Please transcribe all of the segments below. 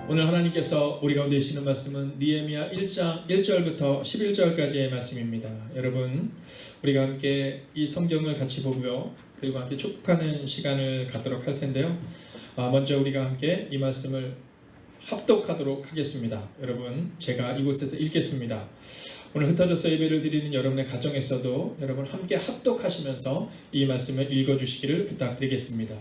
오늘 하나님께서 우리 가운데 주시는 말씀은 느헤미야 1장 1절부터 11절까지의 말씀입니다. 여러분, 우리가 함께 이 성경을 같이 보고요, 그리고 함께 축복하는 시간을 갖도록 할 텐데요. 먼저 우리가 함께 이 말씀을 합독하도록 하겠습니다. 여러분, 제가 이곳에서 읽겠습니다. 오늘 흩어져서 예배를 드리는 여러분의 가정에서도 여러분 함께 합독하시면서 이 말씀을 읽어주시기를 부탁드리겠습니다.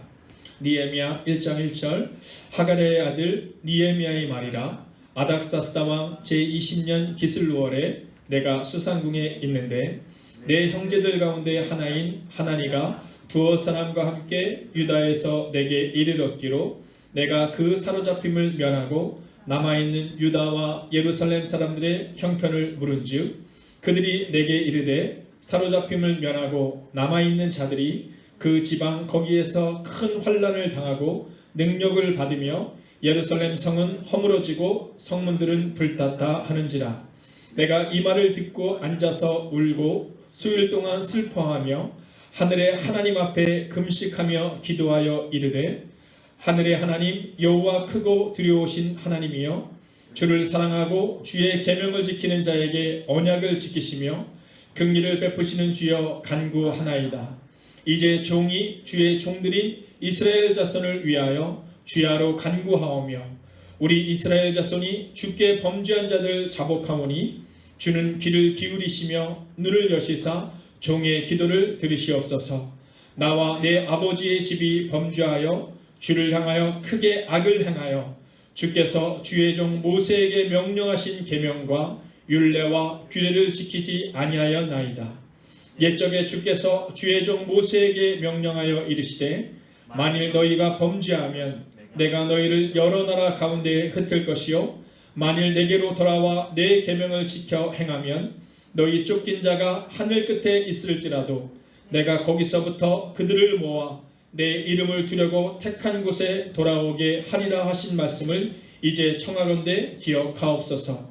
느헤미야 1장 1절. 하갈의 아들 느헤미야의 말이라. 아닥사스다 왕 제20년 기슬루월에 내가 수산궁에 있는데 내 형제들 가운데 하나인 하나니가 두어 사람과 함께 유다에서 내게 이르렀기로 내가 그 사로잡힘을 면하고 남아있는 유다와 예루살렘 사람들의 형편을 물은즉 그들이 내게 이르되 사로잡힘을 면하고 남아있는 자들이 그 지방 거기에서 큰 환난을 당하고 능력을 받으며 예루살렘 성은 허물어지고 성문들은 불탔다 하는지라. 내가 이 말을 듣고 앉아서 울고 수일 동안 슬퍼하며 하늘의 하나님 앞에 금식하며 기도하여 이르되 하늘의 하나님 여호와 크고 두려우신 하나님이여, 주를 사랑하고 주의 계명을 지키는 자에게 언약을 지키시며 긍휼을 베푸시는 주여 간구하나이다. 이제 종이 주의 종들인 이스라엘 자손을 위하여 주야로 간구하오며 우리 이스라엘 자손이 주께 범죄한 자들 자복하오니 주는 귀를 기울이시며 눈을 여시사 종의 기도를 들으시옵소서. 나와 내 아버지의 집이 범죄하여 주를 향하여 크게 악을 행하여 주께서 주의 종 모세에게 명령하신 계명과 율례와 규례를 지키지 아니하였나이다. 옛적에 주께서 주의 종 모세에게 명령하여 이르시되 만일 너희가 범죄하면 내가 너희를 여러 나라 가운데에 흩을 것이요 만일 내게로 돌아와 내 계명을 지켜 행하면 너희 쫓긴 자가 하늘 끝에 있을지라도 내가 거기서부터 그들을 모아 내 이름을 두려고 택한 곳에 돌아오게 하리라 하신 말씀을 이제 청하건대 기억하옵소서.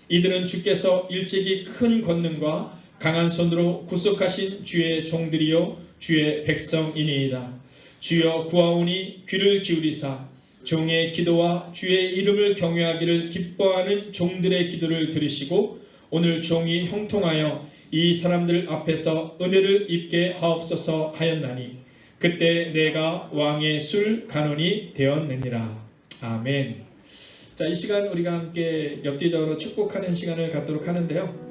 이들은 주께서 일찍이 큰 권능과 강한 손으로 구속하신 주의 종들이요 주의 백성이니이다. 주여 구하오니 귀를 기울이사 종의 기도와 주의 이름을 경외하기를 기뻐하는 종들의 기도를 들으시고 오늘 종이 형통하여 이 사람들 앞에서 은혜를 입게 하옵소서 하였나니 그때 내가 왕의 술 간원이 되었느니라. 아멘. 자, 이 시간 우리가 함께 엽기적으로 축복하는 시간을 갖도록 하는데요.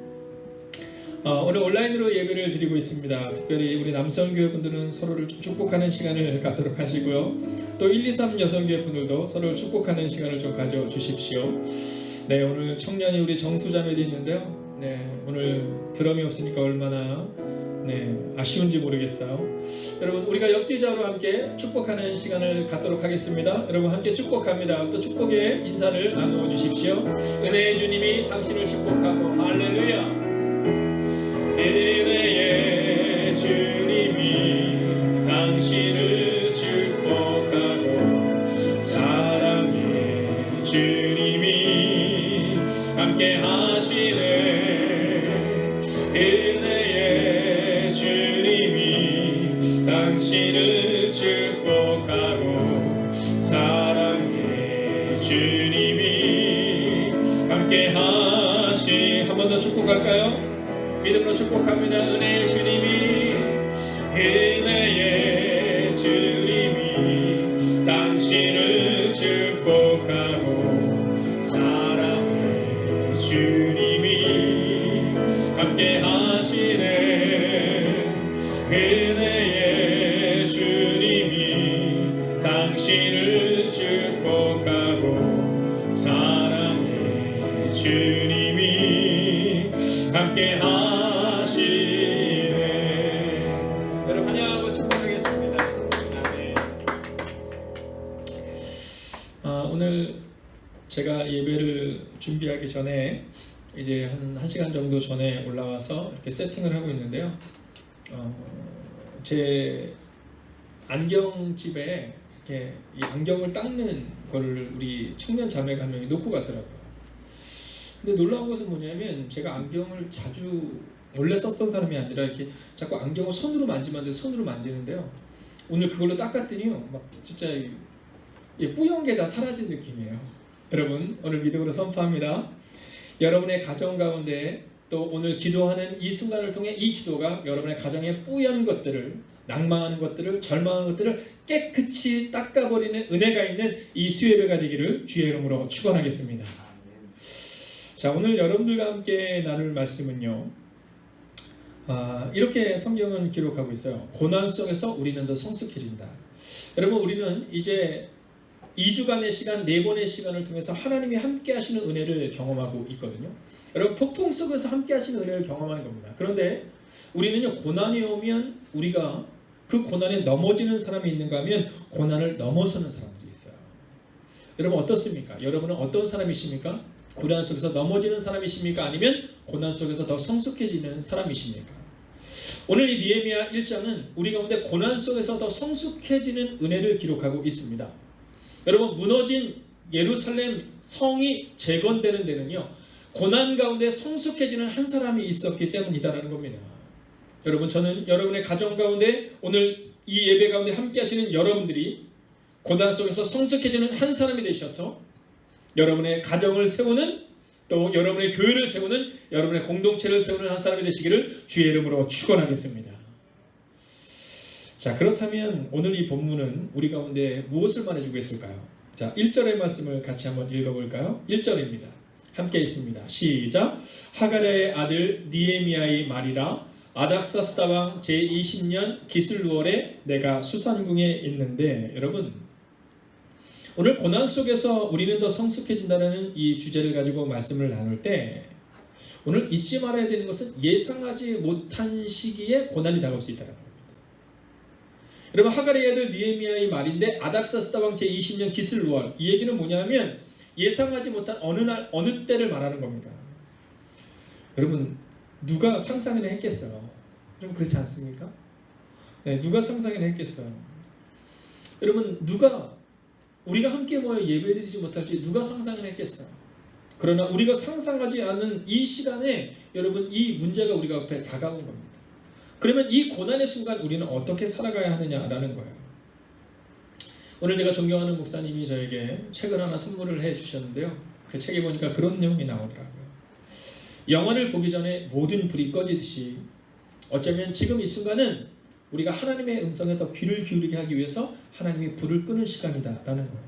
오늘 온라인으로 예배를 드리고 있습니다. 특별히 우리 남성교회 분들은 서로를 축복하는 시간을 갖도록 하시고요. 또 1, 2, 3 여성교회 분들도 서로를 축복하는 시간을 좀 가져주십시오. 네, 오늘 청년이 우리 정수자매도 있는데요. 네, 오늘 드럼이 없으니까 얼마나 아쉬운지 모르겠어요. 여러분, 우리가 엽기적으로 함께 축복하는 시간을 갖도록 하겠습니다. 여러분 함께 축복합니다. 또 축복의 인사를 나누어 주십시오. 은혜의 주님이 당신을 축복하고 할렐루야. 은혜의 주님이 당신을 축복하고 사랑의 주님이 함께 하시네. 은혜의 주님이 당신을 축복하고 사랑의 주님이 함께 하시. 한 번 더 축복할까요? 믿음으로 축복합니다. 은혜의 주님이 당신을 축복하고 사랑의 주님이 함께 하시네. 은혜의 주님이 당신을 축복하고 사랑의 주님이 함께 하시네. 여러분 환영하고 축복하겠습니다. 아멘. 오늘 제가 예배를 준비하기 전에 이제 한 시간 정도 전에 올라와서 이렇게 세팅을 하고 있는데요. 제 안경집에 이렇게 이 안경을 닦는 거를 우리 청년 자매가 한 명이 놓고 갔더라고요. 근데 놀라운 것은 뭐냐면 제가 안경을 자주 원래 썼던 사람이 아니라 이렇게 자꾸 안경을 손으로 만지면 안 돼. 손으로 만지는데요. 오늘 그걸로 닦았더니요, 막 진짜 뿌연 게 다 사라진 느낌이에요. 여러분 오늘 믿음으로 선포합니다. 여러분의 가정 가운데 또 오늘 기도하는 이 순간을 통해 이 기도가 여러분의 가정의 뿌연 것들을, 낭망하는 것들을, 절망하는 것들을 깨끗이 닦아버리는 은혜가 있는 이 수요예배가 되기를 주의 이름으로 축원하겠습니다. 자, 오늘 여러분들과 함께 나눌 말씀은요, 이렇게 성경은 기록하고 있어요. 고난 속에서 우리는 더 성숙해진다. 여러분, 우리는 이제 2주간의 시간, 4번의 시간을 통해서 하나님이 함께 하시는 은혜를 경험하고 있거든요. 여러분, 폭풍 속에서 함께 하시는 은혜를 경험하는 겁니다. 그런데 우리는요, 고난이 오면 우리가 그 고난에 넘어지는 사람이 있는가 하면 고난을 넘어서는 사람들이 있어요. 여러분 어떻습니까? 여러분은 어떤 사람이십니까? 고난 속에서 넘어지는 사람이십니까? 아니면 고난 속에서 더 성숙해지는 사람이십니까? 오늘 이 느헤미야 1장은 우리 가운데 고난 속에서 더 성숙해지는 은혜를 기록하고 있습니다. 여러분, 무너진 예루살렘 성이 재건되는 데는요, 고난 가운데 성숙해지는 한 사람이 있었기 때문이다라는 겁니다. 여러분, 저는 여러분의 가정 가운데 오늘 이 예배 가운데 함께 하시는 여러분들이 고난 속에서 성숙해지는 한 사람이 되셔서 여러분의 가정을 세우는, 또 여러분의 교회를 세우는, 여러분의 공동체를 세우는 한 사람이 되시기를 주의 이름으로 축원하겠습니다. 자, 그렇다면 오늘 이 본문은 우리 가운데 무엇을 말해주고 있을까요? 자, 1절의 말씀을 같이 한번 읽어볼까요? 1절입니다. 함께 있습니다. 시작. 하가랴의 아들 느헤미야의 말이라. 아닥사스다 왕 제20년 기슬루월에 내가 수산궁에 있는데. 여러분, 오늘 고난 속에서 우리는 더 성숙해진다는 이 주제를 가지고 말씀을 나눌 때 오늘 잊지 말아야 되는 것은 예상하지 못한 시기에 고난이 다가올 수 있다는 겁니다. 여러분, 하가랴의 아들 느헤미야의 말인데 아닥사스다 왕 제20년 기슬루월, 이 얘기는 뭐냐면 예상하지 못한 어느 날 어느 때를 말하는 겁니다. 여러분, 누가 상상이나 했겠어요? 좀 그렇지 않습니까? 네, 누가 상상이나 했겠어요? 여러분, 우리가 함께 모여 예배드리지 못할지 누가 상상이나 했겠어요? 그러나 우리가 상상하지 않은 이 시간에 여러분, 이 문제가 우리가 앞에 다가온 겁니다. 그러면 이 고난의 순간 우리는 어떻게 살아가야 하느냐라는 거예요. 오늘 제가 존경하는 목사님이 저에게 책을 하나 선물을 해주셨는데요. 그 책에 보니까 그런 내용이 나오더라고요. 영화를 보기 전에 모든 불이 꺼지듯이 어쩌면 지금 이 순간은 우리가 하나님의 음성에 더 귀를 기울이게 하기 위해서 하나님이 불을 끄는 시간이다라는 거예요.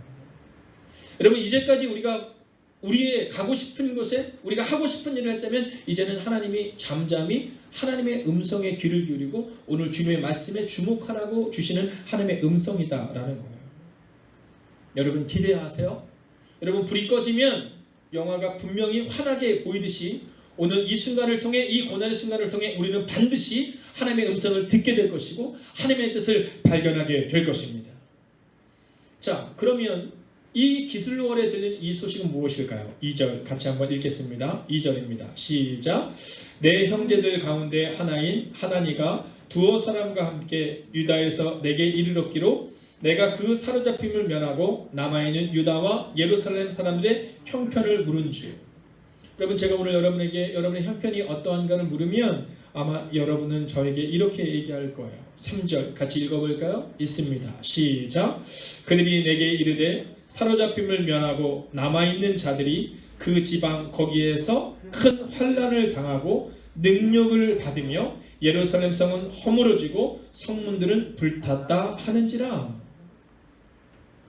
여러분, 이제까지 우리가 우리의 가고 싶은 곳에 우리가 하고 싶은 일을 했다면 이제는 하나님이 잠잠히 하나님의 음성에 귀를 기울이고 오늘 주님의 말씀에 주목하라고 주시는 하나님의 음성이다라는 거예요. 여러분, 기대하세요. 여러분, 불이 꺼지면 영화가 분명히 환하게 보이듯이 오늘 이 순간을 통해, 이 고난의 순간을 통해 우리는 반드시 하나님의 음성을 듣게 될 것이고 하나님의 뜻을 발견하게 될 것입니다. 자, 그러면 이 기슬루월에 들린 이 소식은 무엇일까요? 2절 같이 한번 읽겠습니다. 2절입니다. 시작. 내 형제들 가운데 하나인 하나니가 두어 사람과 함께 유다에서 내게 이르렀기로 내가 그 사로잡힘을 면하고 남아있는 유다와 예루살렘 사람들의 형편을 물은즉. 여러분, 제가 오늘 여러분에게 여러분의 형편이 어떠한가를 물으면 아마 여러분은 저에게 이렇게 얘기할 거예요. 3절 같이 읽어볼까요? 있습니다. 시작. 그들이 내게 이르되 사로잡힘을 면하고 남아있는 자들이 그 지방 거기에서 큰 환난을 당하고 능력을 받으며 예루살렘 성은 허물어지고 성문들은 불탔다 하는지라.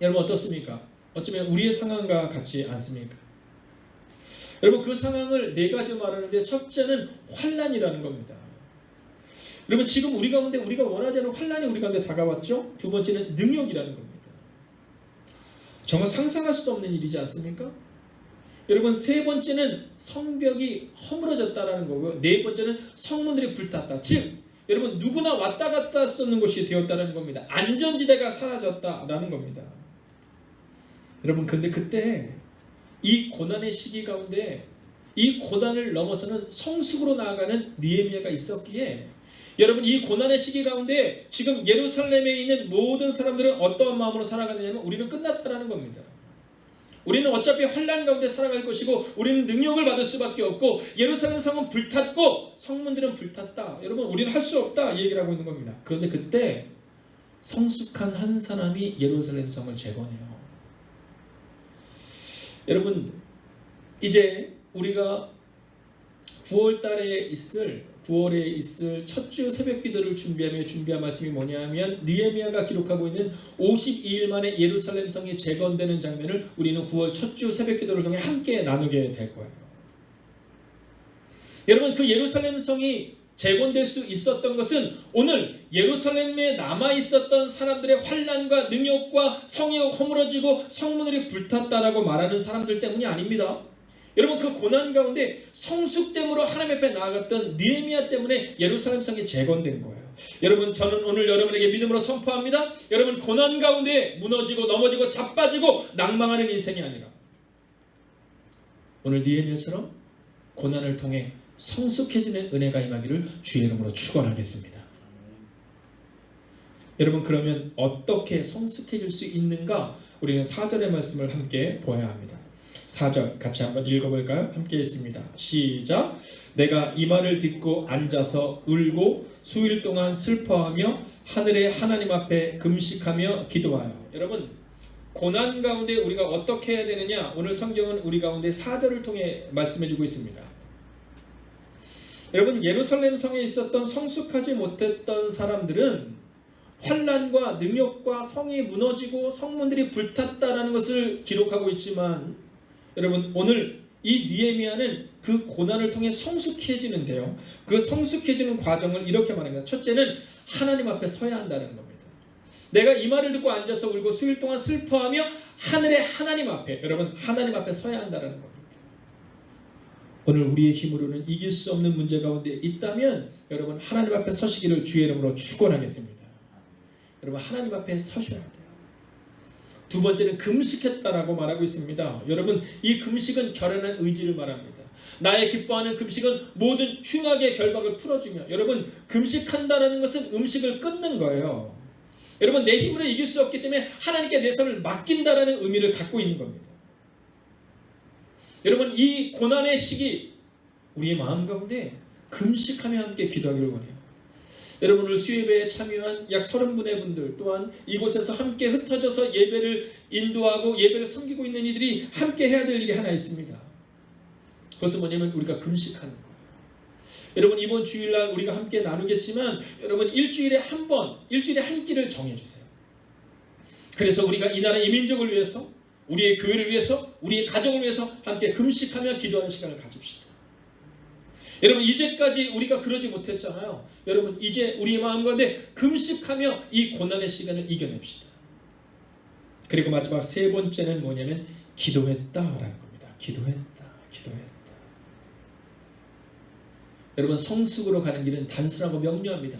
여러분, 어떻습니까? 어쩌면 우리의 상황과 같지 않습니까? 여러분, 그 상황을 네 가지 말하는데 첫째는 환난이라는 겁니다. 여러분, 지금 우리 가운데 우리가 원하지 않는 환난이 우리 가운데 다가왔죠? 두 번째는 능력이라는 겁니다. 정말 상상할 수도 없는 일이지 않습니까? 여러분, 세 번째는 성벽이 허물어졌다라는 거고요. 네 번째는 성문들이 불탔다. 즉, 여러분, 누구나 왔다 갔다 쓰는 곳이 되었다는 겁니다. 안전지대가 사라졌다라는 겁니다. 여러분, 근데 그때 이 고난의 시기 가운데 이 고난을 넘어서는 성숙으로 나아가는 느헤미야가 있었기에 여러분, 이 고난의 시기 가운데 지금 예루살렘에 있는 모든 사람들은 어떠한 마음으로 살아가느냐면 우리는 끝났다라는 겁니다. 우리는 어차피 환난 가운데 살아갈 것이고 우리는 능력을 받을 수밖에 없고 예루살렘 성은 불탔고 성문들은 불탔다. 여러분, 우리는 할 수 없다 이 얘기를 하고 있는 겁니다. 그런데 그때 성숙한 한 사람이 예루살렘 성을 재건해요. 여러분 이제 우리가 9월에 있을 첫 주 새벽 기도를 준비한 말씀이 뭐냐면 느헤미야가 기록하고 있는 52일 만에 예루살렘 성이 재건되는 장면을 우리는 9월 첫 주 새벽 기도를 통해 함께 나누게 될 거예요. 여러분 그 예루살렘 성이 재건될 수 있었던 것은 오늘 예루살렘에 남아 있었던 사람들의 환난과 능욕과 성이 허물어지고 성문들이 불탔다라고 말하는 사람들 때문이 아닙니다. 여러분 그 고난 가운데 성숙됨으로 하나님 앞에 나아갔던 느헤미야 때문에 예루살렘 성이 재건된 거예요. 여러분 저는 오늘 여러분에게 믿음으로 선포합니다. 여러분 고난 가운데 무너지고 넘어지고 자빠지고 낭망하는 인생이 아니라 오늘 느헤미야처럼 고난을 통해 성숙해지는 은혜가 임하기를 주의 이름으로 축원하겠습니다. 여러분 그러면 어떻게 성숙해질 수 있는가? 우리는 4절의 말씀을 함께 보아야 합니다. 4절 같이 한번 읽어볼까요? 함께 있습니다. 시작. 내가 이 말을 듣고 앉아서 울고 수일 동안 슬퍼하며 하늘의 하나님 앞에 금식하며 기도하여. 여러분 고난 가운데 우리가 어떻게 해야 되느냐? 오늘 성경은 우리 가운데 4절을 통해 말씀해주고 있습니다. 여러분 예루살렘 성에 있었던 성숙하지 못했던 사람들은 환난과 능욕과 성이 무너지고 성문들이 불탔다라는 것을 기록하고 있지만 여러분 오늘 이 느헤미야는 그 고난을 통해 성숙해지는데요. 그 성숙해지는 과정을 이렇게 말합니다. 첫째는 하나님 앞에 서야 한다는 겁니다. 내가 이 말을 듣고 앉아서 울고 수일 동안 슬퍼하며 하늘의 하나님 앞에 여러분 하나님 앞에 서야 한다는 겁니다. 오늘 우리의 힘으로는 이길 수 없는 문제 가운데 있다면 여러분 하나님 앞에 서시기를 주의 이름으로 축원하겠습니다. 여러분 하나님 앞에 서셔야 돼요. 두 번째는 금식했다라고 말하고 있습니다. 여러분 이 금식은 결연한 의지를 말합니다. 나의 기뻐하는 금식은 모든 흉악의 결박을 풀어주며 여러분 금식한다라는 것은 음식을 끊는 거예요. 여러분 내 힘으로 이길 수 없기 때문에 하나님께 내 삶을 맡긴다라는 의미를 갖고 있는 겁니다. 여러분 이 고난의 시기 우리의 마음 가운데 금식하며 함께 기도하기를 원해요. 여러분 오늘 수예배에 참여한 약 30분의 분들 또한 이곳에서 함께 흩어져서 예배를 인도하고 예배를 섬기고 있는 이들이 함께 해야 될 일이 하나 있습니다. 그것은 뭐냐면 우리가 금식하는 거예요. 여러분 이번 주일날 우리가 함께 나누겠지만 여러분 일주일에 한 끼를 정해주세요. 그래서 우리가 이 나라 이 민족을 위해서 우리의 교회를 위해서 우리의 가정을 위해서 함께 금식하며 기도하는 시간을 가집시다. 여러분 이제까지 우리가 그러지 못했잖아요. 여러분 이제 우리의 마음 가운데 금식하며 이 고난의 시간을 이겨냅시다. 그리고 마지막 세 번째는 뭐냐면 기도했다라는 겁니다. 기도했다. 여러분 성숙으로 가는 길은 단순하고 명료합니다.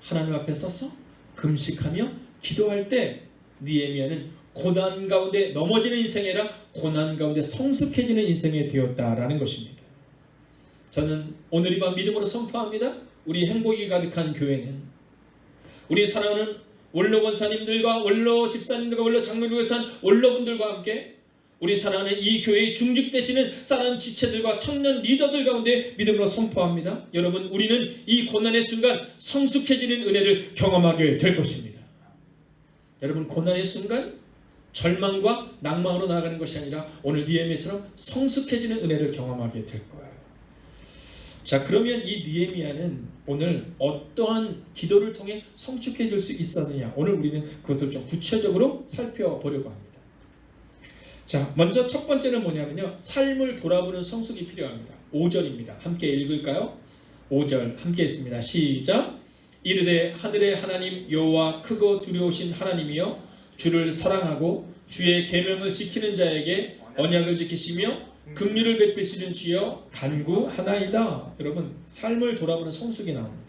하나님 앞에 서서 금식하며 기도할 때 느헤미야는 고난 가운데 넘어지는 인생이 아니라 고난 가운데 성숙해지는 인생이 되었다라는 것입니다. 저는 오늘 이 밤 믿음으로 선포합니다. 우리 행복이 가득한 교회는 우리 사랑하는 원로 권사님들과 원로 집사님들과 원로 장로님을 비롯한 원로분들과 함께 우리 사랑하는 이 교회의 중직되시는 사랑하는 지체들과 청년 리더들 가운데 믿음으로 선포합니다. 여러분 우리는 이 고난의 순간 성숙해지는 은혜를 경험하게 될 것입니다. 여러분 고난의 순간 절망과 낭망으로 나아가는 것이 아니라 오늘 느헤미야처럼 성숙해지는 은혜를 경험하게 될 거예요. 자 그러면 이 느헤미야는 오늘 어떠한 기도를 통해 성숙해질 수 있었느냐 오늘 우리는 그것을 좀 구체적으로 살펴보려고 합니다. 자 먼저 첫 번째는 뭐냐면요 삶을 돌아보는 성숙이 필요합니다. 5절입니다. 함께 읽을까요? 5절 함께 읽습니다. 시작. 이르되 하늘의 하나님 여호와 크고 두려우신 하나님이여 주를 사랑하고 주의 계명을 지키는 자에게 언약을 지키시며 긍휼을 베푸시는 주여 간구하나이다. 여러분 삶을 돌아보는 성숙이 나옵니다.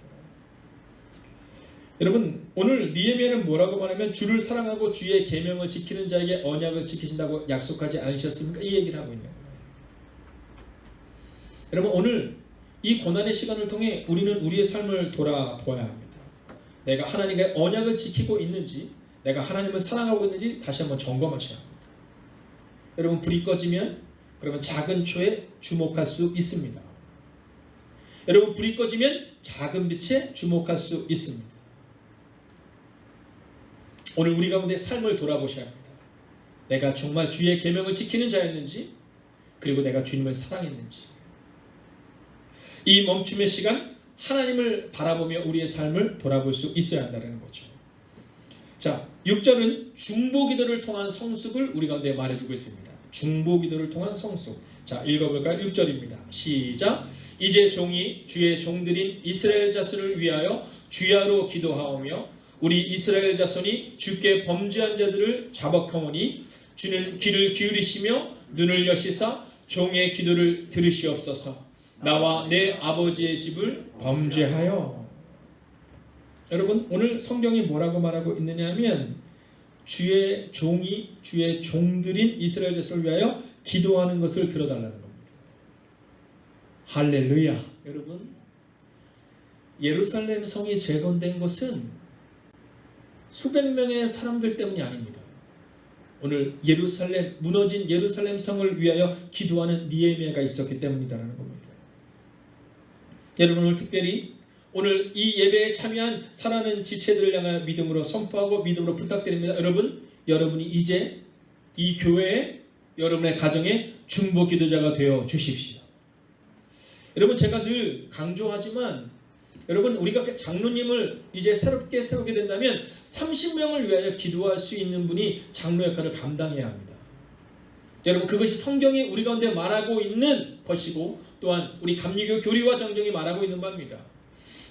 여러분 오늘 느헤미야는 뭐라고 말하면 주를 사랑하고 주의 계명을 지키는 자에게 언약을 지키신다고 약속하지 않으셨습니까? 이 얘기를 하고 있는 거예요. 여러분 오늘 이 고난의 시간을 통해 우리는 우리의 삶을 돌아보아야 합니다. 내가 하나님과의 언약을 지키고 있는지 내가 하나님을 사랑하고 있는지 다시 한번 점검하셔야 합니다. 여러분 불이 꺼지면 그러면 작은 초에 주목할 수 있습니다. 여러분 불이 꺼지면 작은 빛에 주목할 수 있습니다. 오늘 우리 가운데 삶을 돌아보셔야 합니다. 내가 정말 주의 계명을 지키는 자였는지, 그리고 내가 주님을 사랑했는지. 이 멈춤의 시간, 하나님을 바라보며 우리의 삶을 돌아볼 수 있어야 한다는 거죠. 자, 6절은 중보기도를 통한 성숙을 우리 가운데 말해주고 있습니다. 중보기도를 통한 성숙. 자, 읽어볼까요? 6절입니다. 시작. 이제 종이 주의 종들인 이스라엘 자손을 위하여 주야로 기도하오며 우리 이스라엘 자손이 주께 범죄한 자들을 자복하오니 주는 귀를 기울이시며 눈을 여시사 종의 기도를 들으시옵소서. 나와 내 아버지의 집을 범죄하여. 여러분, 오늘 성경이 뭐라고 말하고 있느냐 하면 주의 종이 주의 종들인 이스라엘 자손을 위하여 기도하는 것을 들어달라는 겁니다. 할렐루야. 여러분, 예루살렘 성이 재건된 것은 수백 명의 사람들 때문이 아닙니다. 오늘 무너진 예루살렘 성을 위하여 기도하는 느헤미야가 있었기 때문이다라는 겁니다. 여러분, 오늘 특별히 오늘 이 예배에 참여한 사랑하는 지체들을 향하여 믿음으로 선포하고 믿음으로 부탁드립니다. 여러분이 이제 이 교회에, 여러분의 가정에 중보 기도자가 되어 주십시오. 여러분, 제가 늘 강조하지만 여러분, 우리가 장로님을 이제 새롭게 세우게 된다면 30명을 위하여 기도할 수 있는 분이 장로 역할을 감당해야 합니다. 여러분, 그것이 성경이 우리 가운데 말하고 있는 것이고 또한 우리 감리교 교리와 정정이 말하고 있는 바입니다.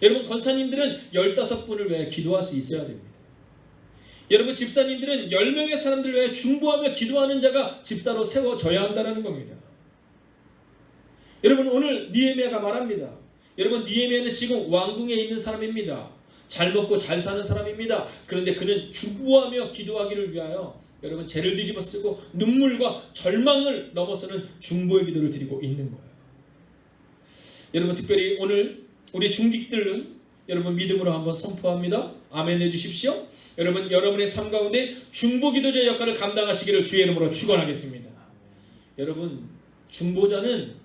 여러분, 권사님들은 15분을 위하여 기도할 수 있어야 됩니다. 여러분, 집사님들은 10명의 사람들을 위하여 중보하며 기도하는 자가 집사로 세워져야 한다는 겁니다. 여러분, 오늘 느헤미야가 말합니다. 여러분, 느헤미야는 지금 왕궁에 있는 사람입니다. 잘 먹고 잘 사는 사람입니다. 그런데 그는 중보하며 기도하기를 위하여 여러분 죄를 뒤집어 쓰고 눈물과 절망을 넘어서는 중보의 기도를 드리고 있는 거예요. 여러분, 특별히 오늘 우리 중직들은 여러분 믿음으로 한번 선포합니다. 아멘 해주십시오. 여러분, 여러분의 삶 가운데 중보 기도자의 역할을 감당하시기를 주의 이름으로 축원하겠습니다. 여러분, 중보자는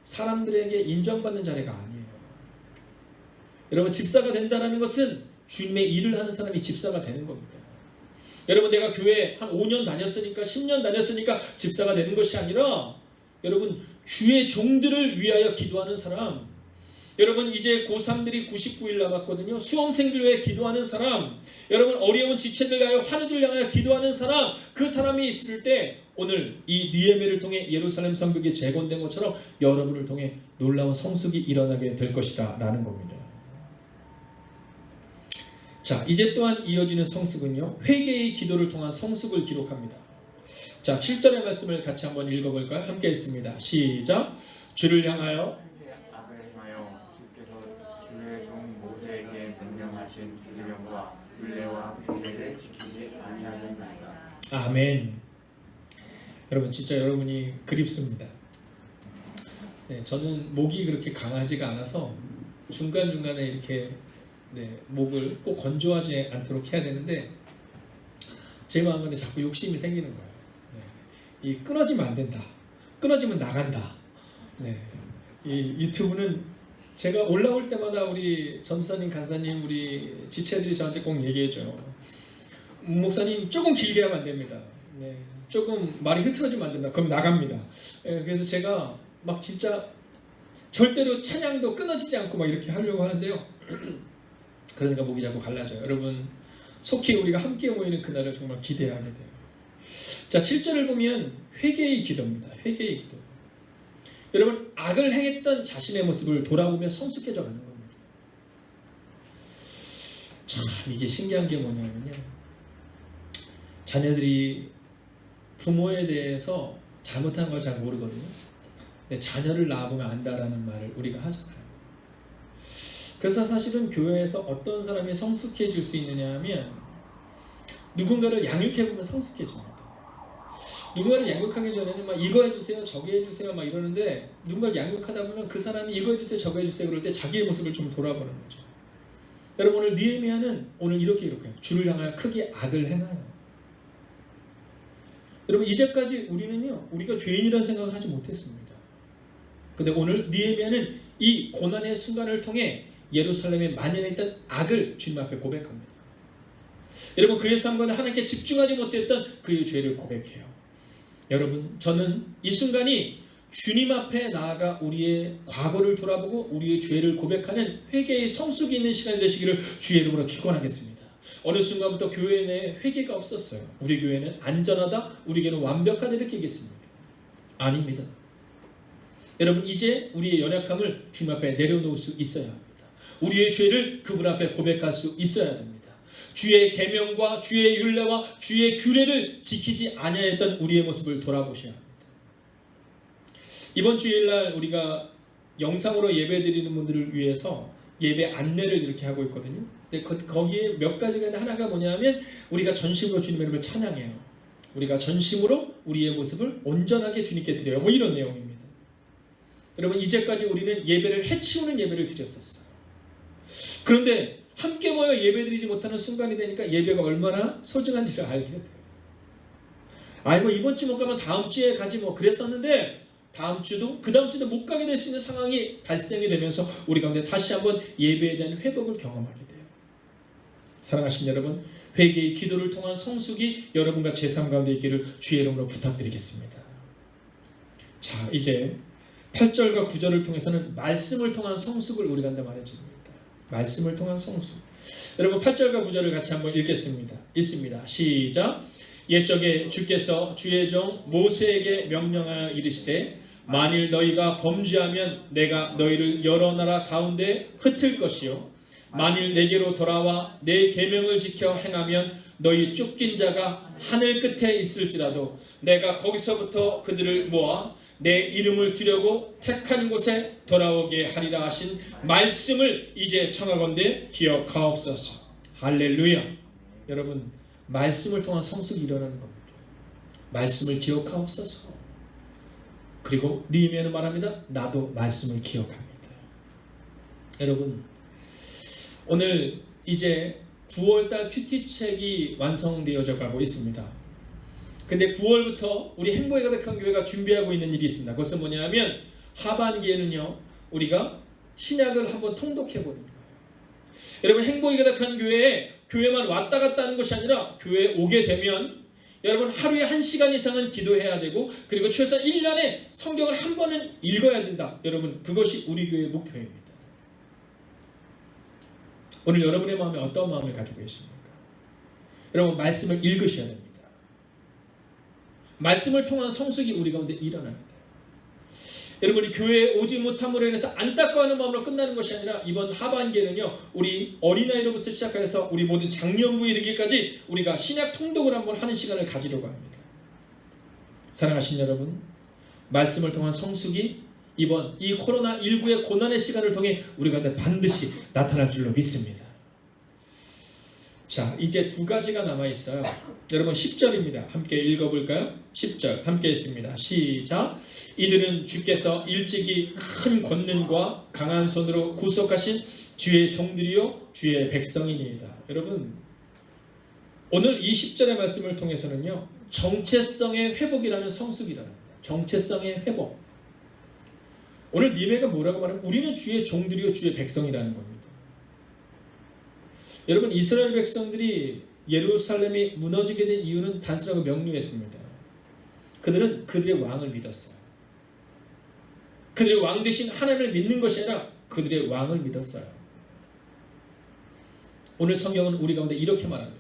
사람들에게 인정받는 자리가 아니에요. 여러분, 집사가 된다는 것은 주님의 일을 하는 사람이 집사가 되는 겁니다. 여러분, 내가 교회 한 5년 다녔으니까 10년 다녔으니까 집사가 되는 것이 아니라 여러분, 주의 종들을 위하여 기도하는 사람, 여러분 이제 고3들이 99일 남았거든요. 수험생들 위해 기도하는 사람, 여러분 어려운 지체들 위하여 환우들 향하여 기도하는 사람, 그 사람이 있을 때 오늘 이 느헤미야를 통해 예루살렘 성벽이 재건된 것처럼 여러분을 통해 놀라운 성숙이 일어나게 될 것이다 라는 겁니다. 자, 이제 또한 이어지는 성숙은요, 회개의 기도를 통한 성숙을 기록합니다. 자, 7절의 말씀을 같이 한번 읽어볼까요? 함께 읽습니다. 시작. 주를 향하여 주의 종 모세에게 명령하신 계명과 율례와 규례를 지키지 아니하였나이다. 아멘. 여러분, 진짜 여러분이 그립습니다. 네, 저는 목이 그렇게 강하지가 않아서 중간중간에 이렇게 목을 꼭 건조하지 않도록 해야 되는데 제 마음에 자꾸 욕심이 생기는 거예요. 이 끊어지면 안 된다. 끊어지면 나간다. 이 유튜브는 제가 올라올 때마다 우리 전사님, 간사님, 우리 지체들이 저한테 꼭 얘기해줘요. 목사님 조금 길게 하면 안 됩니다. 조금 말이 흐트러지면 안 된다. 그럼 나갑니다. 그래서 제가 막 진짜 절대로 찬양도 끊어지지 않고 막 이렇게 하려고 하는데요. 그러니까 목이 자꾸 갈라져요. 여러분, 속히 우리가 함께 모이는 그날을 정말 기대하게 돼요. 자, 7절을 보면 회개의 기도입니다. 회개의 기도. 여러분, 악을 행했던 자신의 모습을 돌아보며 성숙해져 가는 겁니다. 참 이게 신기한 게 뭐냐면요, 자녀들이 부모에 대해서 잘못한 걸 잘 모르거든요. 근데 자녀를 낳아보면 안다라는 말을 우리가 하잖아요. 그래서 사실은 교회에서 어떤 사람이 성숙해질 수 있느냐 하면 누군가를 양육해보면 성숙해집니다. 누군가를 양육하기 전에는 막 이거 해주세요, 저거 해주세요 막 이러는데, 누군가를 양육하다 보면 그 사람이 이거 해주세요, 저거 해주세요 그럴 때 자기의 모습을 좀 돌아보는 거죠. 여러분, 오늘 느헤미야는 오늘 이렇게 기록해요. 주를 향하여 크게 악을 행하여. 여러분, 이제까지 우리가 죄인이라는 생각을 하지 못했습니다. 근데 오늘 느헤미야는 이 고난의 순간을 통해 예루살렘에 만연해 있던 악을 주님 앞에 고백합니다. 여러분 그의 삶 가운데 하나님께 집중하지 못했던 그의 죄를 고백해요. 여러분 저는 이 순간이 주님 앞에 나아가 우리의 과거를 돌아보고 우리의 죄를 고백하는 회개의 성숙이 있는 시간이 되시기를 주의 이름으로 축원하겠습니다. 어느 순간부터 교회 내에 회개가 없었어요. 우리 교회는 안전하다, 우리 교회는 완벽하다 이렇게 얘기했습니다. 아닙니다. 여러분 이제 우리의 연약함을 주님 앞에 내려놓을 수 있어야 합니다. 우리의 죄를 그분 앞에 고백할 수 있어야 됩니다. 주의 계명과 주의 율례와 주의 규례를 지키지 아니하였던 우리의 모습을 돌아보셔야 합니다. 이번 주일날 우리가 영상으로 예배드리는 분들을 위해서 예배 안내를 이렇게 하고 있거든요. 근데 거기에 몇 가지가 있는데 하나가 뭐냐면 우리가 전심으로 주님의 이름을 찬양해요. 우리가 전심으로 우리의 모습을 온전하게 주님께 드려요. 뭐 이런 내용입니다. 여러분 이제까지 우리는 예배를 해치우는 예배를 드렸었어요. 그런데 함께 모여 예배드리지 못하는 순간이 되니까 예배가 얼마나 소중한지를 알게 돼요. 아니 뭐 이번 주 못 가면 다음 주에 가지 뭐 그랬었는데 다음 주도 그 다음 주도 못 가게 될 수 있는 상황이 발생이 되면서 우리 가운데 다시 한번 예배에 대한 회복을 경험하게 돼요. 사랑하신 여러분, 회개의 기도를 통한 성숙이 여러분과 제 삶 가운데 있기를 주의 이름으로 부탁드리겠습니다. 자, 이제 8절과 9절을 통해서는 말씀을 통한 성숙을 우리 가운데 말해줍니다. 말씀을 통한 성숙. 여러분 8절과 9절을 같이 한번 읽겠습니다. 읽습니다. 시작. 옛적에 주께서 주의 종 모세에게 명령하여 이르시되 만일 너희가 범죄하면 내가 너희를 여러 나라 가운데 흩을 것이요 만일 내게로 돌아와 내 계명을 지켜 행하면 너희 쫓긴 자가 하늘 끝에 있을지라도 내가 거기서부터 그들을 모아 내 이름을 두려고 택한 곳에 돌아오게 하리라 하신 말씀을 이제 청하건대 기억하옵소서. 할렐루야. 여러분 말씀을 통한 성숙이 일어나는 겁니다. 말씀을 기억하옵소서. 그리고 느헤미야는 말합니다. 나도 말씀을 기억합니다. 여러분 오늘 이제 9월달 큐티책이 완성되어져 가고 있습니다. 근데 9월부터 우리 행복에 가득한 교회가 준비하고 있는 일이 있습니다. 그것은 뭐냐면 하반기에는요 우리가 신약을 한번 통독해 보는 거예요. 여러분 행복에 가득한 교회만 왔다 갔다 하는 것이 아니라 교회에 오게 되면 여러분 하루에 1시간 이상은 기도해야 되고 그리고 최소 1년에 성경을 한 번은 읽어야 된다. 여러분 그것이 우리 교회의 목표입니다. 오늘 여러분의 마음에 어떤 마음을 가지고 계십니까? 여러분 말씀을 읽으셔야 됩니다. 말씀을 통한 성숙이 우리 가운데 일어나야 돼요. 여러분이 교회에 오지 못함으로 인해서 안타까워하는 마음으로 끝나는 것이 아니라 이번 하반기에는요 우리 어린아이로부터 시작해서 우리 모든 장년부에 이르기까지 우리가 신약 통독을 한번 하는 시간을 가지려고 합니다. 사랑하신 여러분, 말씀을 통한 성숙이 이번 이 코로나19의 고난의 시간을 통해 우리 가운데 반드시 나타날 줄로 믿습니다. 자, 이제 두 가지가 남아있어요. 여러분 10절입니다. 함께 읽어볼까요? 10절 함께 했습니다. 시작. 이들은 주께서 일찍이 큰 권능과 강한 손으로 구속하신 주의 종들이요 주의 백성이니이다. 여러분 오늘 이 10절의 말씀을 통해서는요 정체성의 회복이라는 성숙이라는 겁니다. 정체성의 회복. 오늘 니베가 뭐라고 말하면 우리는 주의 종들이요 주의 백성이라는 겁니다. 여러분 이스라엘 백성들이 예루살렘이 무너지게 된 이유는 단순하고 명료했습니다. 그들은 그들의 왕을 믿었어요. 그들의 왕 대신 하나님을 믿는 것이 아니라 그들의 왕을 믿었어요. 오늘 성경은 우리 가운데 이렇게 말합니다.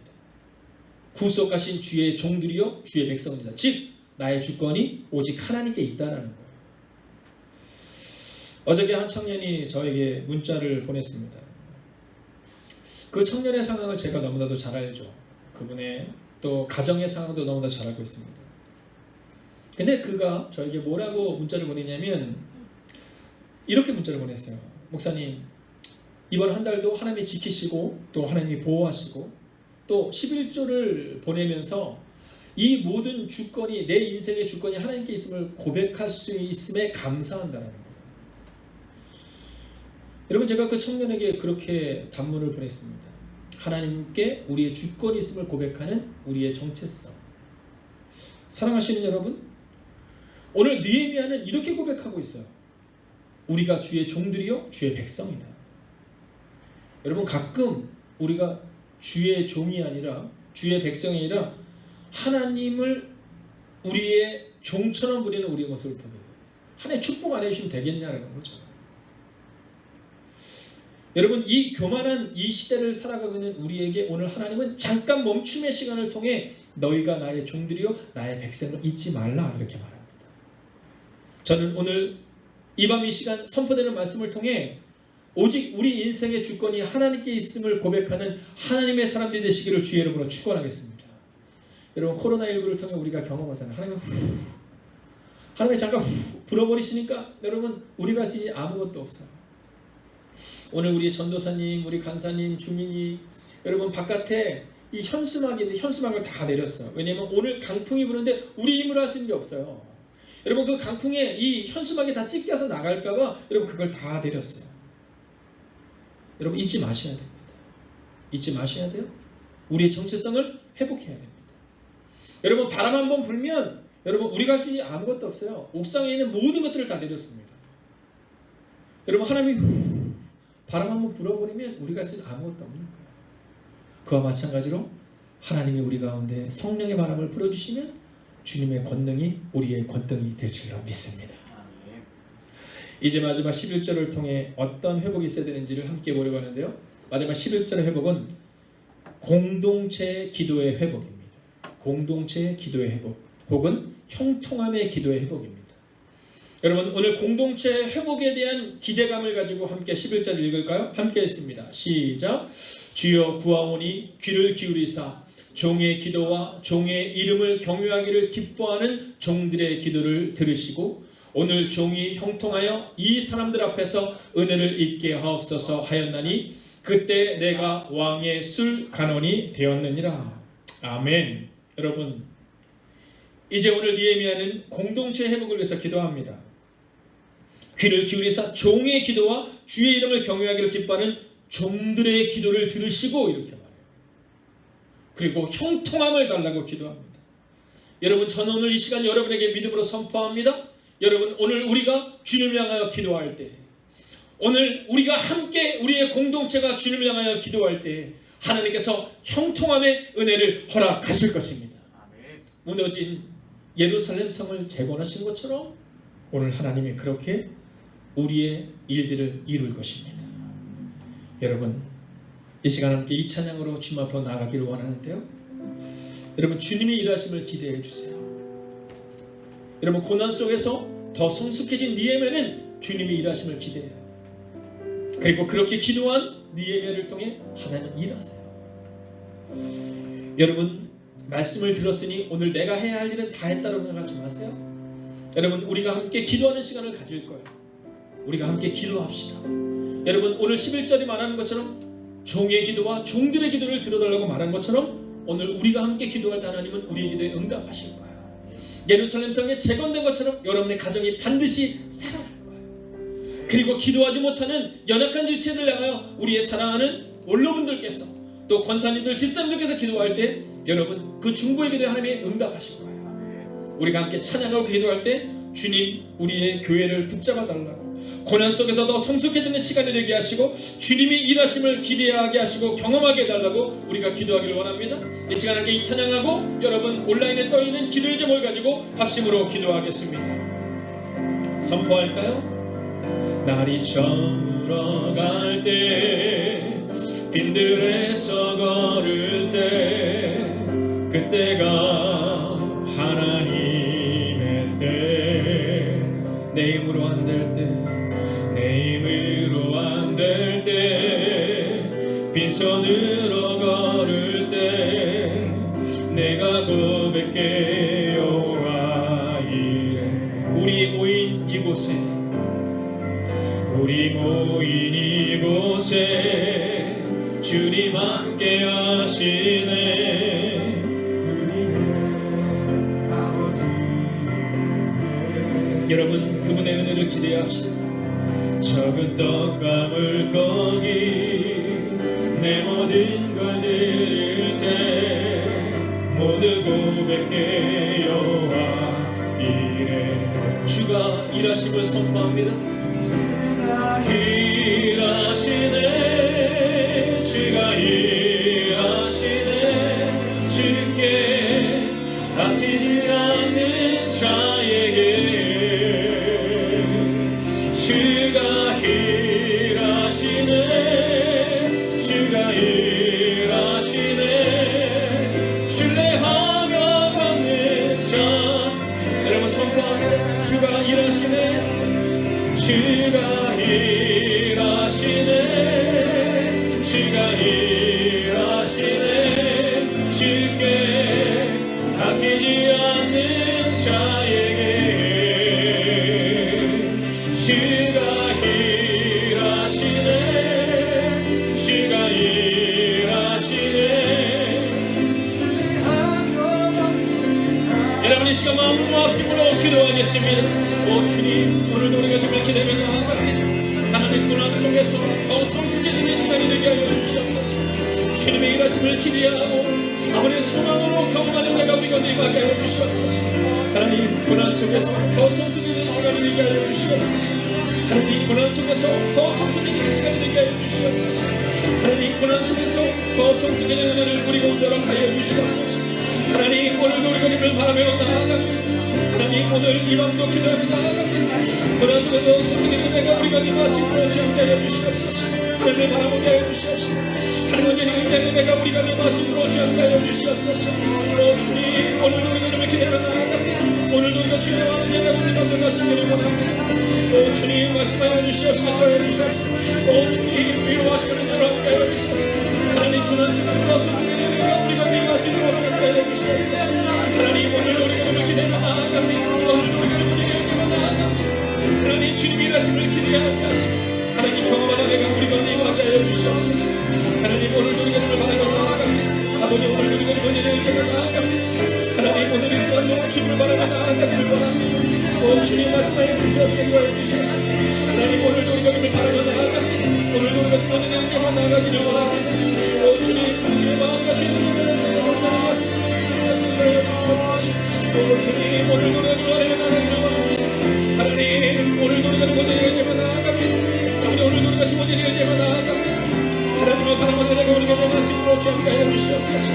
구속하신 주의 종들이요 주의 백성입니다. 즉 나의 주권이 오직 하나님께 있다라는 거예요. 어저께 한 청년이 저에게 문자를 보냈습니다. 그 청년의 상황을 제가 너무나도 잘 알죠. 그분의 또 가정의 상황도 너무나 잘 알고 있습니다. 근데 그가 저에게 뭐라고 문자를 보내냐면 이렇게 문자를 보냈어요. 목사님, 이번 한 달도 하나님이 지키시고 또 하나님이 보호하시고 또 11조를 보내면서 이 모든 주권이 내 인생의 주권이 하나님께 있음을 고백할 수 있음에 감사한다는 거예요. 여러분 제가 그 청년에게 그렇게 단문을 보냈습니다. 하나님께 우리의 주권이 있음을 고백하는 우리의 정체성. 사랑하시는 여러분, 오늘 느헤미야는 이렇게 고백하고 있어요. 우리가 주의 종들이요 주의 백성이다. 여러분 가끔 우리가 주의 종이 아니라 주의 백성이 아니라 하나님을 우리의 종처럼 부리는 우리의 모습을 보게 돼요. 하나님의 축복 안 해주시면 되겠냐는 거죠. 여러분, 이 교만한 이 시대를 살아가고 있는 우리에게 오늘 하나님은 잠깐 멈춤의 시간을 통해 너희가 나의 종들이요 나의 백성을 잊지 말라 이렇게 말합니다. 저는 오늘 이 밤 이 시간 선포되는 말씀을 통해 오직 우리 인생의 주권이 하나님께 있음을 고백하는 하나님의 사람들이 되시기를 주의 이름으로 축원하겠습니다. 여러분, 코로나19를 통해 우리가 경험하잖아요. 하나님이 잠깐 불어버리시니까 여러분 우리가 할 수 있는 아무것도 없어요. 오늘 우리 전도사님, 우리 간사님, 주민이 여러분 바깥에 이 현수막인데 현수막을 다 내렸어요. 왜냐하면 오늘 강풍이 부는데 우리 힘으로 할 수 있는 게 없어요. 여러분 그 강풍에 이 현수막이 다 찢겨서 나갈까봐 여러분 그걸 다 내렸어요. 여러분 잊지 마셔야 됩니다. 잊지 마셔야 돼요. 우리의 정체성을 회복해야 됩니다. 여러분 바람 한번 불면 여러분 우리가 할 수 있는 아무것도 없어요. 옥상에 있는 모든 것들을 다 내렸습니다. 여러분 하나님이 바람 한번 불어버리면 우리가 할 수 있는 아무것도 없는 거예요. 그와 마찬가지로 하나님이 우리 가운데 성령의 바람을 불어주시면 주님의 권능이 우리의 권능이 될 줄로 믿습니다. 이제 마지막 11절을 통해 어떤 회복이 있어야 되는지를 함께 보려고 하는데요. 마지막 11절의 회복은 공동체의 기도의 회복입니다. 공동체의 기도의 회복 혹은 형통함의 기도의 회복입니다. 여러분 오늘 공동체 회복에 대한 기대감을 가지고 함께 11절 읽을까요? 함께 했습니다. 시작. 주여 구하오니 귀를 기울이사 종의 기도와 종의 이름을 경외하기를 기뻐하는 종들의 기도를 들으시고 오늘 종이 형통하여 이 사람들 앞에서 은혜를 입게 하옵소서 하였나니 그때 내가 왕의 술 간원이 되었느니라. 아멘. 여러분 이제 오늘 느헤미야는 공동체 회복을 위해서 기도합니다. 귀를 기울이사 종의 기도와 주의 이름을 경외하기를 기뻐하는 종들의 기도를 들으시고 이렇게 말해요. 그리고 형통함을 달라고 기도합니다. 여러분 저는 오늘 이 시간 여러분에게 믿음으로 선포합니다. 여러분 오늘 우리가 주님을 향하여 기도할 때 오늘 우리가 함께 우리의 공동체가 주님을 향하여 기도할 때 하나님께서 형통함의 은혜를 허락하실 것입니다. 무너진 예루살렘 성을 재건하신 것처럼 오늘 하나님이 그렇게 우리의 일들을 이룰 것입니다. 여러분 이 시간 함께 이 찬양으로 주님 앞으로 나아가기를 원하는데요. 여러분 주님이 일하심을 기대해 주세요. 여러분 고난 속에서 더 성숙해진 느헤미야는 주님이 일하심을 기대해요. 그리고 그렇게 기도한 느헤미야를 통해 하나님 일하세요. 여러분 말씀을 들었으니 오늘 내가 해야 할 일은 다 했다고 생각하지 마세요. 여러분 우리가 함께 기도하는 시간을 가질 거예요. 우리가 함께 기도합시다. 여러분 오늘 11절이 말하는 것처럼 종의 기도와 종들의 기도를 들어달라고 말한 것처럼 오늘 우리가 함께 기도할 때 하나님은 우리의 기도에 응답하실 거예요. 예루살렘 성이 재건된 것처럼 여러분의 가정이 반드시 살아날 거예요. 그리고 기도하지 못하는 연약한 지체들 향하여 우리의 사랑하는 원로분들께서 또 권사님들 집사님들께서 기도할 때 여러분 그 중보의 기도에 하나님이 응답하실 거예요. 우리가 함께 찬양하고 기도할 때 주님 우리의 교회를 붙잡아 달라고 고난 속에서 더 성숙해지는 시간이 되게 하시고 주님이 일하심을 기대하게 하시고 경험하게 해달라고 우리가 기도하기를 원합니다. 이 시간 함께 이 찬양하고 여러분 온라인에 떠있는 기도의 제목을 가지고 합심으로 기도하겠습니다. 선포할까요? 날이 저물어갈 때 빈들에서 걸을 때 그때가 하나님의 때 내 힘으로 안 될 때 내 힘으로 안 될 때 빈손으로 걸을 때 내가 고백해 여호와 이래 우리 모인 이곳에 주님 함께 하시네 여러분 그분의 은혜를 기대합시다. 적은 떡감을 거기 내 모든 걸 드릴 때 모두 고백해 여호와 이래 주가 일하심을 선포합니다. 일하시네 주가 일하시네 아끼지 않는 자에게 주가 일하시네. 주가 일하시네. 신뢰하며 걷는 자 여러분 선포합니다. 주가 일하시네. 주가 일하시네. 주가 일하시네. 주께 아끼지 않는 자에게 주가 일하시네. 주가 일하시네. 여러분 이 시간 마음 합심으로 기도하겠습니다. 오 주님, 오늘도 우리가 주를 기대며 나아갑니다. 하나님 고난 속에서 더 성숙해지는 시간이 되게 하여 주시옵소서. 주님의 일하심을 기대하고 아버지의 소망으로 경험하는 내가 우리가 되게 하여 주시옵소서. 하나님 고난 속에서 더 성숙해지는 시간이 되게 하여 주시옵소서. 하나님 고난 속에서 더 성숙해지는 시간이 되게 하여 주시옵소서. 하나님 고난 속에서 더 성숙해지는 은혜를 우리가 온도록 하여 주시옵소서. 하나님 오늘도 우리가 님을 바라며 나아갑니다. 하나님 오늘 이 밤도 기도하며 나아갑니다. 고난 속에서 성숙해지는 내가 우리가 님 말씀으로 주님께 하여 주시옵소서. 하나님을 바라보게 하여 주시옵소서. 하나님의 은혜는 내가 우리가 님 말씀으로 주님께 하여 주시옵소서. 오 주님 오늘도 우리가 님을 기대하며 나아갑니다. 오늘도 우리가 주님의 내가 우리 받는 말씀을 원합니다. 오 주님 말씀하여 주시옵소서. 하여 주시옵소서. 오 주님 위로하시는 대로 함께 하여 주시옵소서. 하나님 고난 속에서 성숙해지는 내가 우리가 님 말씀으로 주님께 하여 주시옵소서. 하나님 오늘 우리가 님을 기대하며 나아갑니다. 오늘 우리가 님을 기대하며 나아갑니다. 하나님 주님의 일하심을 기대하며 하나님 경험하는 내가 우리가 님 함께 하여 주시옵소서. 하나님 오늘도 우리가 님을 바라며 나아갑니다. 아버지 오늘도 우리가 님을 기대하며 나아갑니다. 하나님 오늘 이 시간도 주님을 바라며 나아가기를 원합니다. 오 주님 말씀하여 주시옵소서. 하나님 오늘도 우리가 님을 바라며 나아갑니다. 오늘도 우리가 주님의 은혜로 나아가기를 원합니다. 오 주님 주의 마음과 주의 눈을 하여 주시옵소서. 오 주님 오늘도 우리가 님을 바라며 나아가기를 원합니다. 하나님 오늘도 우리가 님을 기대하며 나아갑니다. 아버지 오늘도 우리가 주님을 기대하며 나아갑니다. 하나님을 바라보는 내가 우리가 내 말씀으로 주님께 하여 주시옵소서.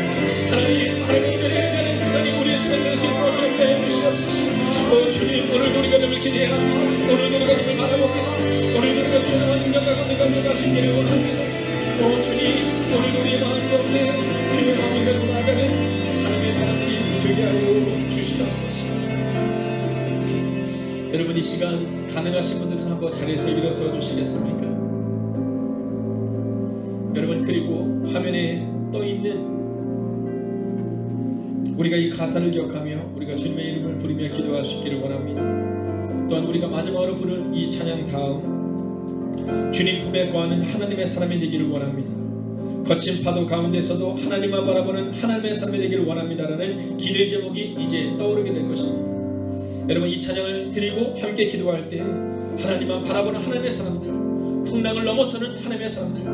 하나님 하나님의 은혜의 시간이 우리의 시간을 말씀으로 주님께 하여 주시옵소서. 오 주님 오늘도 우리가 님을 기대합니다. 오늘도 우리가 님을 바라봅니다. 오늘도 우리가 주님의 능력과 권능과 하시기를 원합니다. 오 주님 오늘도 우리의 마음 가운데 주님의 마음을 가지고 나아가는 하나님의 사람들이 되게 하여 주시옵소서. 여러분 이 시간 가능하신 분들은 한번 자리에서 일어서 주시겠습니까? 여러분 그리고 화면에 떠있는 우리가 이 가사를 기억하며 우리가 주님의 이름을 부르며 기도할 수 있기를 원합니다. 또한 우리가 마지막으로 부른 이 찬양 다음 주님 품에 거하는 하나님의 사람이 되기를 원합니다. 거친 파도 가운데서도 하나님만 바라보는 하나님의 사람이 되기를 원합니다라는 기도의 제목이 이제 떠오르게 될 것입니다. 여러분 이 찬양을 드리고 함께 기도할 때 하나님만 바라보는 하나님의 사람들, 풍랑을 넘어서는 하나님의 사람들,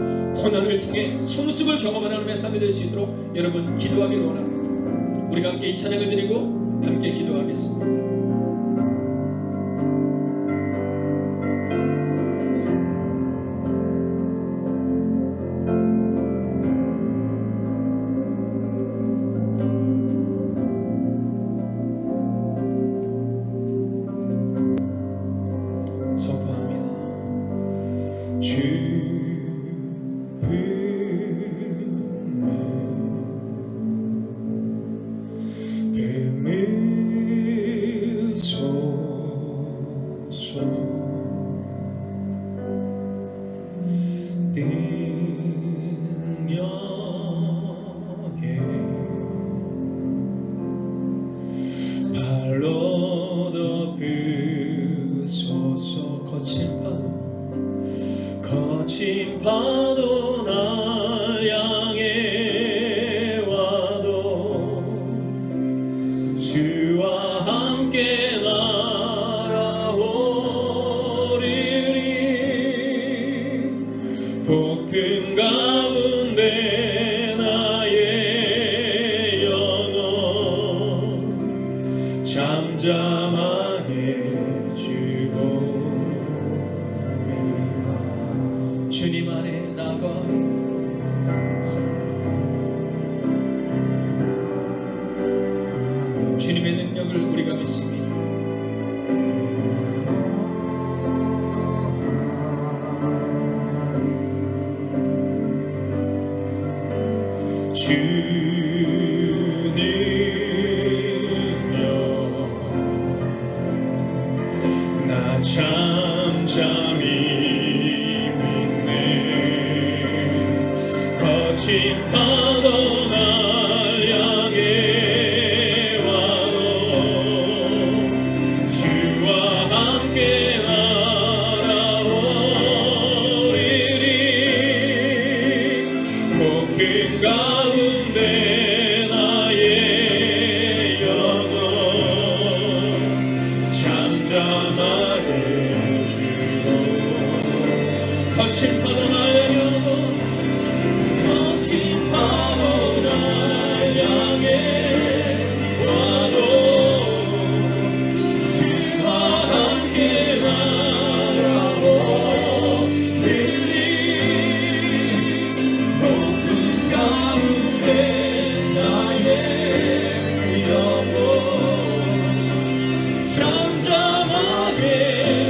고난을 통해 성숙을 경험하는 하나님의 사람이 될 수 있도록 여러분 기도하기를 원합니다. 우리가 함께 이 찬양을 드리고 함께 기도하겠습니다. 발로 덮으소서. 거친 파도 날 향해 와도 주와 함께 날아오리니 폭풍 가운데 나의 영혼 잠잠하게 주고 주님 안에 나 주님의 능력을 우리가 믿습니다. 주님여 나 잠잠히 믿네. 거친 파도 날 향해 와도 주와 함께 날아오리리. 복음 가운데 나의 영혼 잠잠하게 주고 거친 파도 날 향해 거친 파도 날 향해 와도 주와 함께 날아오리리. 복음 가운데 나의 영혼 잠잠하게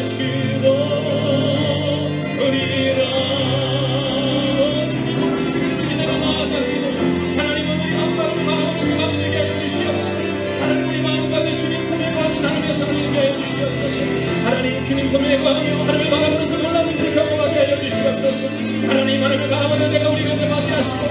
주도리라. 내가 나아갑니다. 하나님은 우리 마음과 그 마음을 되게 하여 주시옵소서. 하나님 우리 마음과 주님 품에 거하는 하나님의 사랑을 되게 하여 주시옵소서. 하나님 주님 품에 거하며 하나님을 바라보는 그 놀라운 그 경험하게 하여 주시옵소서. 하나님 하나님을 바라보는 내가 우리 가운데 맡게 하시고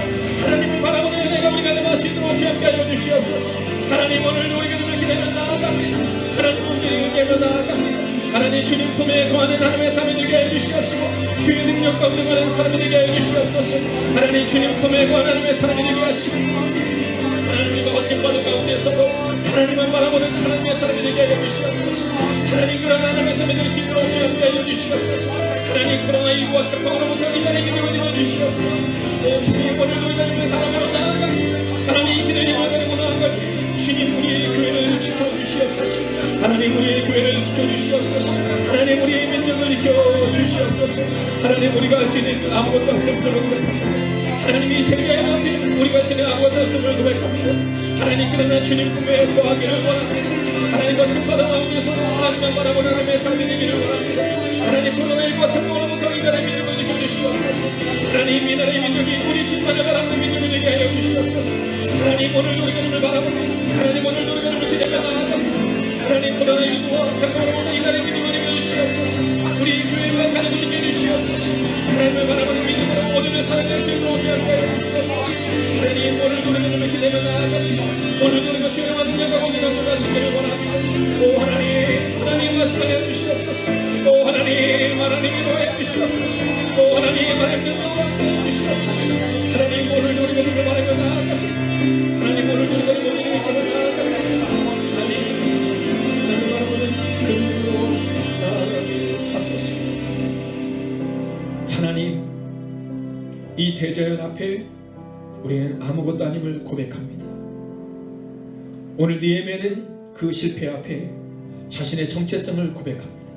하나님을 바라보는 내가 우리 가운데 맡을 수 있도록 주님께 하여 주시옵소서. 하나님 오늘도 우리가 그렇게 되면 나아갑니다. 하나님 오늘 되면 나아갑니다. 하나님 주님 품에 거하는 하나님의 삶이 되게 하여 주시옵시고 주의 능력 가운데 거하는 사람이 되게 하여 주시옵소서. 하나님 주님 품에 거하는 하나님의 사람이 되게 하시고 하나님 우리가 거친 바다 가운데서도 하나님만 바라보는 하나님의 사람이 되게 하여 주시옵소서. 하나님 그런 하나님의 삶이 될 수 있도록 주님께 하여 주시옵소서. 하나님 코로나19와 격파로부터 인간의 기도를 드려주시옵소서. 주님 오늘도 우리가 바라보러 나아갑니다. 하나님 이 기도를 바라보고 나아갑니다. 주님 우리의 교회를 지켜주시옵소서. 하나님 우리의 교회를 지켜주시옵소서. 하나님 우리의 민족을 지켜주시옵소서. 하나님 우리가 할 수 있는 아무것도 없음을 고백합니다. 하나님이 대가의 앞에 우리가 할 수 있는 아무것도 없음을 고백합니다. 하나님 그러나 주님 품에 거하기를 원합니다. 하나님 거친 바다 가운데서 하나님만 바라보는 하나님의 삶이 되기를 원합니다. 하나님 코로나19와 격파로부터 이 나라의 민족을 지켜주시옵소서. 하나님 이 나라의 민족이 우리 주님만을 바라보는 민족이 되게 하여 주시옵소서. 하나님 오늘도 우리가 눈을 바라봅니다. 하나님 오늘도 우리가 눈을 기대며 나아갑니다. 하나님 코로나19와 격파로부터 이 나라의 민족을 지켜주시옵소서. 우리 교회와 가족을 지켜주시옵소서. 하나님을 바라보는 민족으로 오늘을 살아낼 수 있도록 하여 주시옵소서. 하나님 오늘도 우리가 눈을 기대며 나아갑니다. 오늘도 우리가 주님과 능력하고 우리가 놀라시기를 원합니다. 오 하나님 말씀하여 주시옵소서. 오 하나님 인도하여 주시옵소서. 오 하나님 하나님 주시옵소서. 하나님 오늘도 우리가 눈을 바라며 나아갑니다. 하나님 오늘도 우리가 눈을 바라며 나아갑니다. 하나님 바라보는 그 눈으로 나아가게 하소서. 하나님 이 대자연 앞에 우리는 아무것도 아님을 고백합니다. 오늘 니에미아는 그 실패 앞에 자신의 정체성을 고백합니다.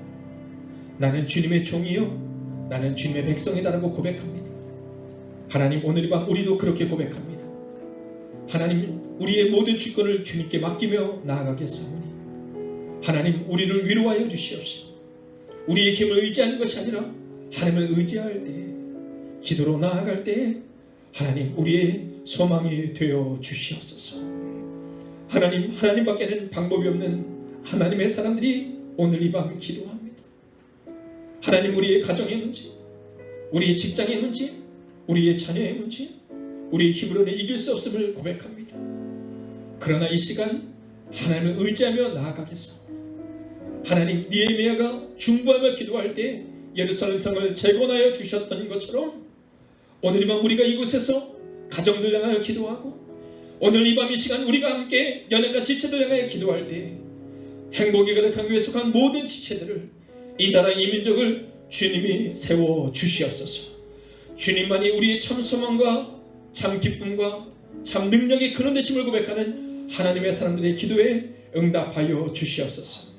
나는 주님의 종이요 나는 주님의 백성이다라고 고백합니다. 하나님 오늘 이 밤 우리도 그렇게 고백합니다. 하나님 우리의 모든 주권을 주님께 맡기며 나아가겠사오니 하나님 우리를 위로하여 주시옵시고 우리의 힘을 의지하는 것이 아니라 하나님을 의지할 때 기도로 나아갈 때 하나님 우리의 소망이 되어 주시옵소서. 하나님밖에는 방법이 없는 하나님의 사람들이 오늘 이 밤 기도합니다. 하나님 우리의 가정의 문제, 우리의 직장의 문제, 우리의 자녀의 문제, 우리의 힘으로는 이길 수 없음을 고백합니다. 그러나 이 시간 하나님을 의지하며 나아가겠습니다. 하나님 니에미아가 중보하며 기도할 때 예루살렘 성을 재건하여 주셨던 것처럼 오늘 이 밤 우리가 이곳에서 가정들 향하여 기도하고 오늘 이 밤 이 시간 우리가 함께 연약한 지체들 향하여 기도할 때 행복이 가득한 교회에 속한 모든 지체들을 이 나라 이 민족을 주님이 세워 주시옵소서. 주님만이 우리의 참 소망과 참 기쁨과 참 능력의 근원 되심을 고백하는 하나님의 사람들의 기도에 응답하여 주시옵소서.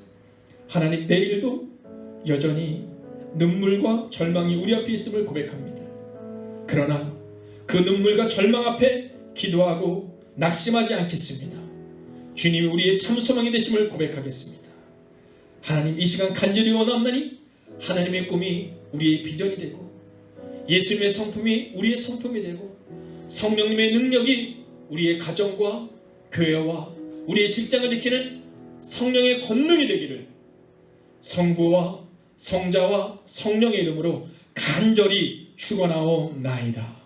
하나님 내일도 여전히 눈물과 절망이 우리 앞에 있음을 고백합니다. 그러나 그 눈물과 절망 앞에 기도하고 낙심하지 않겠습니다. 주님이 우리의 참 소망이 되심을 고백하겠습니다. 하나님, 이 시간 간절히 원하옵나니 하나님의 꿈이 우리의 비전이 되고 예수님의 성품이 우리의 성품이 되고 성령님의 능력이 우리의 가정과 교회와 우리의 직장을 지키는 성령의 권능이 되기를 성부와 성자와 성령의 이름으로 간절히 축원하옵나이다.